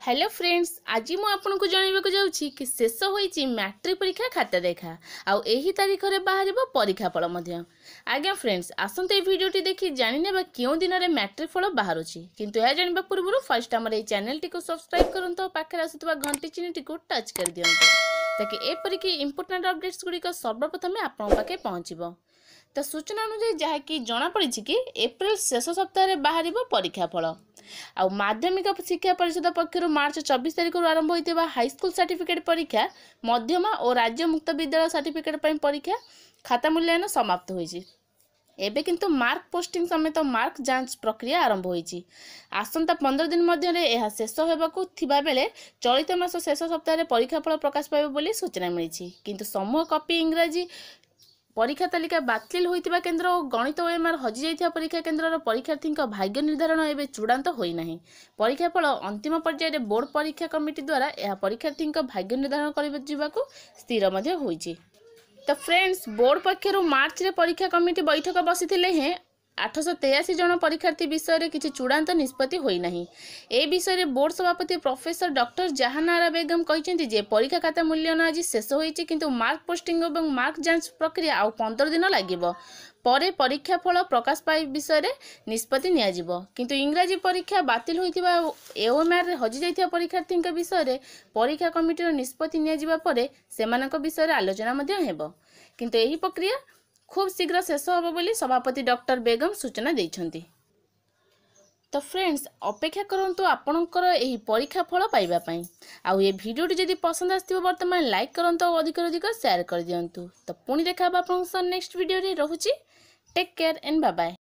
Hello friends, आज मु आपको जनइबा जाऊँगी कि शेष होईची मैट्रिक परीक्षा खाता देखा आउ एही तारीख रे बाहर परीक्षा फल मध्य। आज्ञा फ्रेंड्स, आसंत ए वीडियोटी देखि जानिनेबा क्यों दिन रे मैट्रिक फल बाहर किंतु यह जानवा पूर्व फर्स्ट आमर ए चैनल टी को सब्सक्राइब करंतो और पाखे आसुवा घंटी चिन्ह टी को टच कर दियंतो ताकि एपरिकी इंपोर्टेंट अपडेट्स गुडी को सर्वप्रथम आपण पाखे पहुँचबो। तो सूचना अनुसार जहाँकि जना पड़ी कि एप्रिल शेष सप्ताह बाहर परीक्षा फल आउ माध्यमिक शिक्षा परिषद पक्षर मार्च 24 तारिख आरंभ होता हाईस्कल सर्टिफिकेट परीक्षा मध्यमा और राज्य मुक्त विद्यालय सर्टिफिकेट परीक्षा खाता मूल्यांकन समाप्त होइछि। एबे किंतु मार्क पोस्टिंग समेत मार्क जांच प्रक्रिया आरंभ होइछि। आसंता 15 दिन मध्य यह शेष होबाकू थिबा बेले चलित मास शेष सप्ताह परीक्षा फल प्रकाश पाइब बोली सूचना मिली। किंतु समूह कॉपी इंग्राजी परीक्षा तालिका बातिल होइतिबा केन्द्र और गणित ओएमआर हजि जाइथिबा परीक्षा केन्द्रर परीक्षार्थी भाग्य निर्धारण एवं चूड़ांत होई नाही। परीक्षा फल अंतिम पर्यायर बोर्ड परीक्षा कमिटी द्वारा यह परीक्षार्थी भाग्य निर्धारण कर स्थिर मध्य होइछि। तो फ्रेंड्स, बोर्ड पक्षर मार्च रे परीक्षा कमिटी बैठक बसिथिले हैं 883 जन परीक्षार्थी विषय में किसी चूड़ांत निष्पत्ति होई नाही। ए विषय में बोर्ड सभापति प्रोफेसर डॉक्टर जहानारा बेगम कहते जे परीक्षा खाता मूल्यांकन आज शेष होइछि किंतु मार्क पोस्टिंग और मार्क जांच प्रक्रिया आउ 15 दिन लागिबो। परे परीक्षा फल प्रकाश पाई विषय में निष्पत्ति नियाजिबो। किंतु इंग्राजी परीक्षा बातिल होइतिबा एओएमआर हजि जाइथिबा परीक्षार्थी विषय में परीक्षा कमिटीर निष्पत्ति नियाजिबा परे सेमानक विषय में आलोचना मध्य हेबो। किंतु एही प्रक्रिया खूब शीघ्र शेष होब बोली सभापति डॉक्टर बेगम सूचना देइछन्ति। तो फ्रेंड्स, अपेक्षा करंतु आपणकर एही परीक्षा फल पाइबा पई। आउ ये वीडियोटी जदि पसंद आस्थिबो वर्तमान लाइक करंतु और अधिक अधिक शेयर कर दियंतु। तो पुणी देखा आपन नेक्स्ट वीडियो रे। रहूची take care and bye bye.